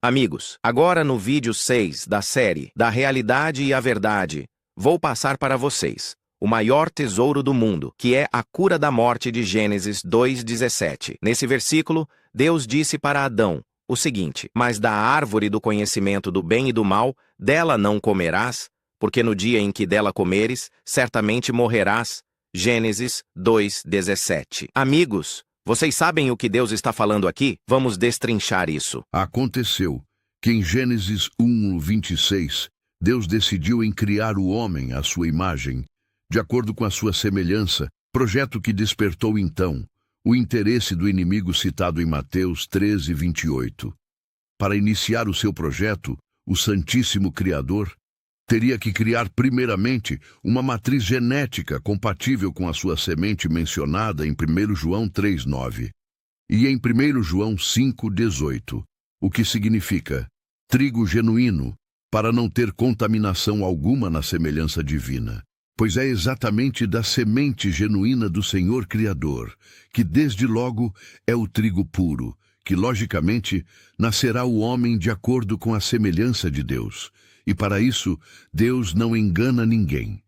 Amigos, agora no vídeo 6 da série Da Realidade e a Verdade, vou passar para vocês o maior tesouro do mundo, que é a cura da morte de Gênesis 2:17. Nesse versículo, Deus disse para Adão o seguinte: mas da árvore do conhecimento do bem e do mal, dela não comerás, porque no dia em que dela comeres, certamente morrerás. Gênesis 2:17. Amigos, vocês sabem o que Deus está falando aqui? Vamos destrinchar isso. Aconteceu que em Gênesis 1:26, Deus decidiu em criar o homem à sua imagem, de acordo com a sua semelhança, projeto que despertou então o interesse do inimigo citado em Mateus 13:28. Para iniciar o seu projeto, o Santíssimo Criador teria que criar primeiramente uma matriz genética compatível com a sua semente mencionada em 1 João 3:9 e em 1 João 5:18, o que significa trigo genuíno, para não ter contaminação alguma na semelhança divina. Pois é exatamente da semente genuína do Senhor Criador, que desde logo é o trigo puro, que logicamente nascerá o homem de acordo com a semelhança de Deus. E para isso, Deus não engana ninguém.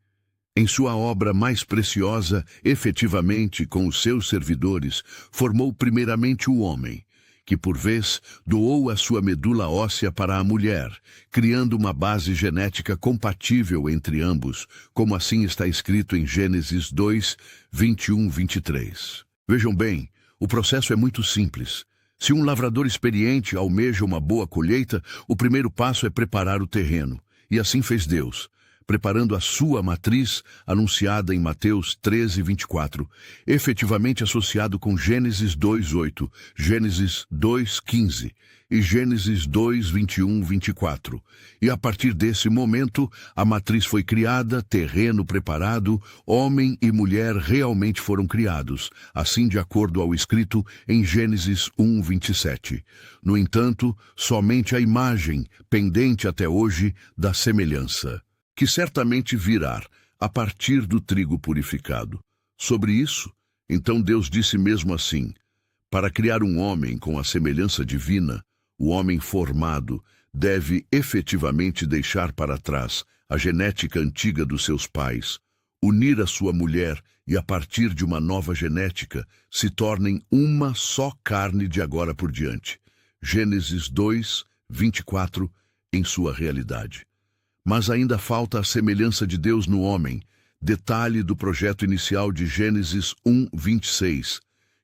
Em sua obra mais preciosa, efetivamente, com os seus servidores, formou primeiramente o homem, que por vez doou a sua medula óssea para a mulher, criando uma base genética compatível entre ambos, como assim está escrito em Gênesis 2:21-23. Vejam bem, o processo é muito simples. Se um lavrador experiente almeja uma boa colheita, o primeiro passo é preparar o terreno, e assim fez Deus, preparando a sua matriz, anunciada em Mateus 13:24, efetivamente associado com Gênesis 2:8, Gênesis 2:15 e Gênesis 2:21-24. E a partir desse momento, a matriz foi criada, terreno preparado, homem e mulher realmente foram criados, assim de acordo ao escrito em Gênesis 1:27. No entanto, somente a imagem, pendente até hoje, da semelhança, que certamente virá a partir do trigo purificado. Sobre isso, então Deus disse mesmo assim: para criar um homem com a semelhança divina, o homem formado deve efetivamente deixar para trás a genética antiga dos seus pais, unir a sua mulher e, a partir de uma nova genética, se tornem uma só carne de agora por diante. Gênesis 2:24, em sua realidade. Mas ainda falta a semelhança de Deus no homem, detalhe do projeto inicial de Gênesis 1:26,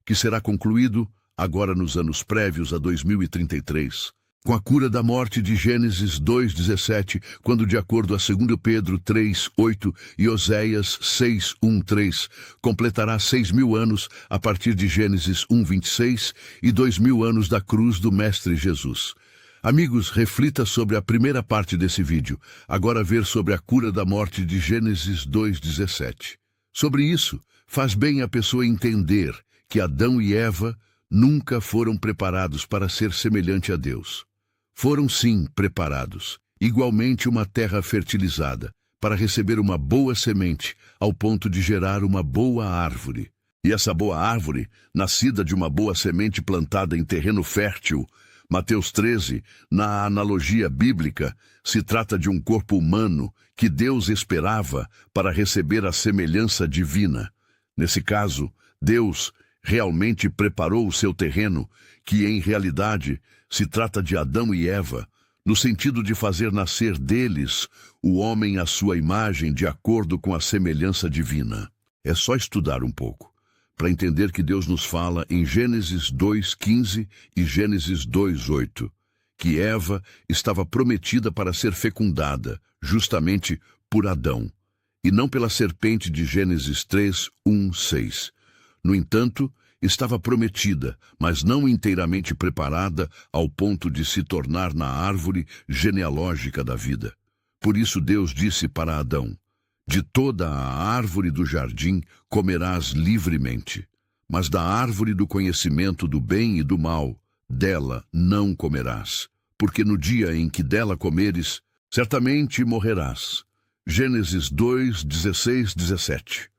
que será concluído agora nos anos prévios a 2033, com a cura da morte de Gênesis 2:17, quando, de acordo a 2 Pedro 3:8 e Oséias 6:1-3, completará 6.000 anos a partir de Gênesis 1:26 e 2.000 anos da cruz do Mestre Jesus. Amigos, reflita sobre a primeira parte desse vídeo, agora ver sobre a cura da morte de Gênesis 2:17. Sobre isso, faz bem a pessoa entender que Adão e Eva nunca foram preparados para ser semelhante a Deus. Foram sim preparados, igualmente uma terra fertilizada, para receber uma boa semente, ao ponto de gerar uma boa árvore. E essa boa árvore, nascida de uma boa semente plantada em terreno fértil, Mateus 13, na analogia bíblica, se trata de um corpo humano que Deus esperava para receber a semelhança divina. Nesse caso, Deus realmente preparou o seu terreno, que em realidade se trata de Adão e Eva, no sentido de fazer nascer deles o homem à sua imagem de acordo com a semelhança divina. É só estudar um pouco para entender que Deus nos fala em Gênesis 2:15 e Gênesis 2:8, que Eva estava prometida para ser fecundada, justamente por Adão, e não pela serpente de Gênesis 3:1-6. No entanto, estava prometida, mas não inteiramente preparada ao ponto de se tornar na árvore genealógica da vida. Por isso Deus disse para Adão: de toda a árvore do jardim comerás livremente, mas da árvore do conhecimento do bem e do mal, dela não comerás, porque no dia em que dela comeres, certamente morrerás. Gênesis 2:16-17.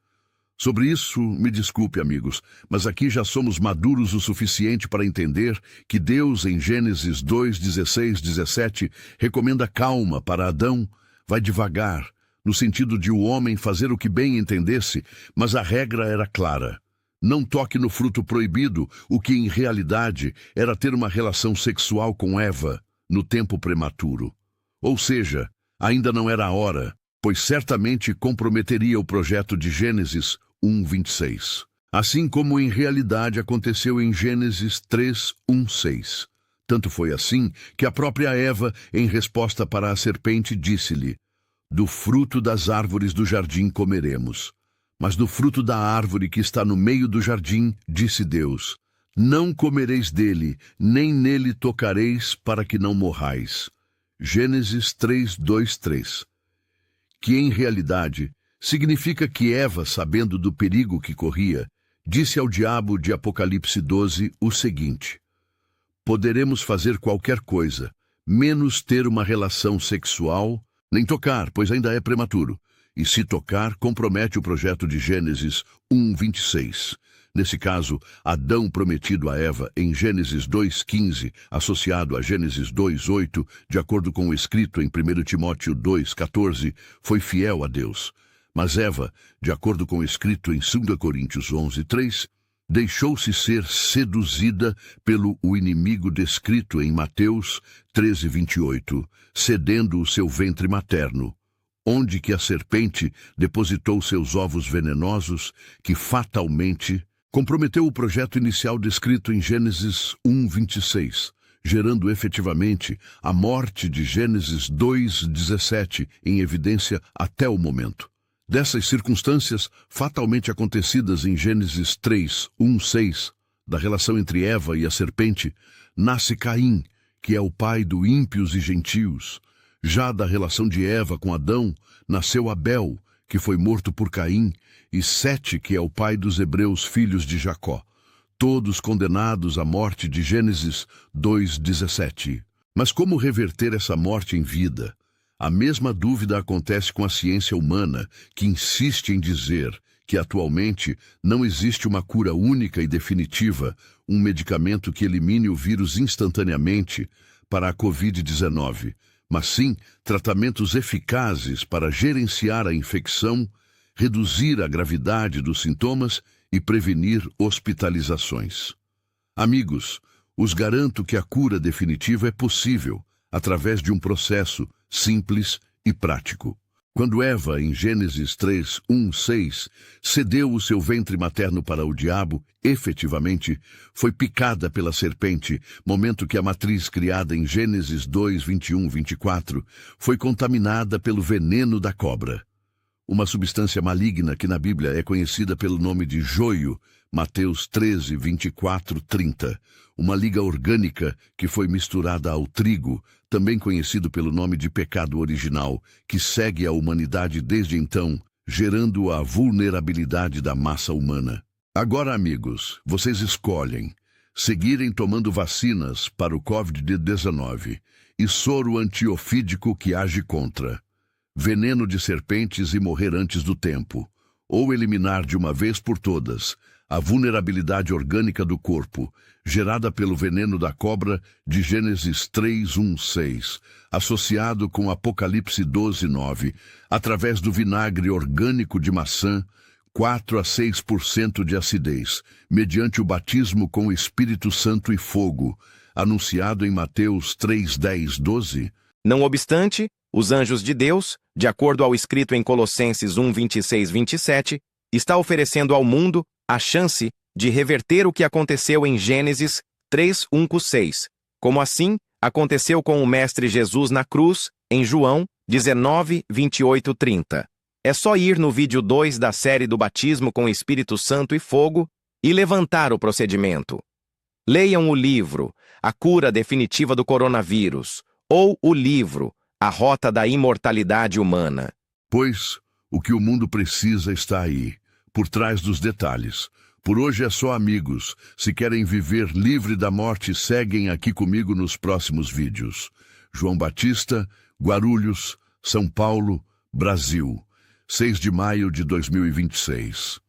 Sobre isso, me desculpe, amigos, mas aqui já somos maduros o suficiente para entender que Deus, em Gênesis 2, 16, 17, recomenda calma para Adão. Vai devagar, no sentido de o homem fazer o que bem entendesse, mas a regra era clara. Não toque no fruto proibido, o que em realidade era ter uma relação sexual com Eva, no tempo prematuro. Ou seja, ainda não era a hora, pois certamente comprometeria o projeto de Gênesis 1:26. Assim como em realidade aconteceu em Gênesis 3:1-6. Tanto foi assim que a própria Eva, em resposta para a serpente, disse-lhe: do fruto das árvores do jardim comeremos. Mas do fruto da árvore que está no meio do jardim, disse Deus: não comereis dele, nem nele tocareis, para que não morrais. Gênesis 3:2-3. Que em realidade significa que Eva, sabendo do perigo que corria, disse ao diabo de Apocalipse 12 o seguinte: poderemos fazer qualquer coisa, menos ter uma relação sexual, nem tocar, pois ainda é prematuro. E se tocar, compromete o projeto de Gênesis 1:26. Nesse caso, Adão prometido a Eva em Gênesis 2:15, associado a Gênesis 2:8, de acordo com o escrito em 1 Timóteo 2:14, foi fiel a Deus. Mas Eva, de acordo com o escrito em 2 Coríntios 11:3, deixou-se ser seduzida pelo inimigo descrito em Mateus 13:28, cedendo o seu ventre materno, onde que a serpente depositou seus ovos venenosos, que fatalmente comprometeu o projeto inicial descrito em Gênesis 1:26, gerando efetivamente a morte de Gênesis 2:17 em evidência até o momento. Dessas circunstâncias fatalmente acontecidas em Gênesis 3:1-6, da relação entre Eva e a serpente, nasce Caim, que é o pai do ímpios e gentios. Já da relação de Eva com Adão, nasceu Abel, que foi morto por Caim, e Sete, que é o pai dos hebreus filhos de Jacó, todos condenados à morte de Gênesis 2:17. Mas como reverter essa morte em vida? A mesma dúvida acontece com a ciência humana, que insiste em dizer que atualmente não existe uma cura única e definitiva, um medicamento que elimine o vírus instantaneamente para a Covid-19, mas sim tratamentos eficazes para gerenciar a infecção, reduzir a gravidade dos sintomas e prevenir hospitalizações. Amigos, os garanto que a cura definitiva é possível através de um processo simples e prático. Quando Eva, em Gênesis 3:1-6, cedeu o seu ventre materno para o diabo, efetivamente foi picada pela serpente, momento que a matriz criada em Gênesis 2:21-24 foi contaminada pelo veneno da cobra. Uma substância maligna que na Bíblia é conhecida pelo nome de joio, Mateus 13:24-30. Uma liga orgânica que foi misturada ao trigo, também conhecido pelo nome de pecado original, que segue a humanidade desde então, gerando a vulnerabilidade da massa humana. Agora, amigos, vocês escolhem seguirem tomando vacinas para o Covid-19 e soro antiofídico que age contra, veneno de serpentes e morrer antes do tempo, ou eliminar de uma vez por todas a vulnerabilidade orgânica do corpo, gerada pelo veneno da cobra de Gênesis 3:1-6, associado com Apocalipse 12:9, através do vinagre orgânico de maçã, 4 a 6% de acidez, mediante o batismo com o Espírito Santo e fogo, anunciado em Mateus 3:10-12. Não obstante, os anjos de Deus, de acordo ao escrito em Colossenses 1:26-27, está oferecendo ao mundo a chance de reverter o que aconteceu em Gênesis 3:1-6, como assim aconteceu com o Mestre Jesus na cruz, em João 19:28-30. É só ir no vídeo 2 da série do batismo com Espírito Santo e fogo e levantar o procedimento. Leiam o livro A Cura Definitiva do Coronavírus, ou o livro A Rota da Imortalidade Humana. Pois o que o mundo precisa está aí, por trás dos detalhes. Por hoje é só, amigos. Se querem viver livre da morte, seguem aqui comigo nos próximos vídeos. João Batista, Guarulhos, São Paulo, Brasil, 6 de maio de 2026.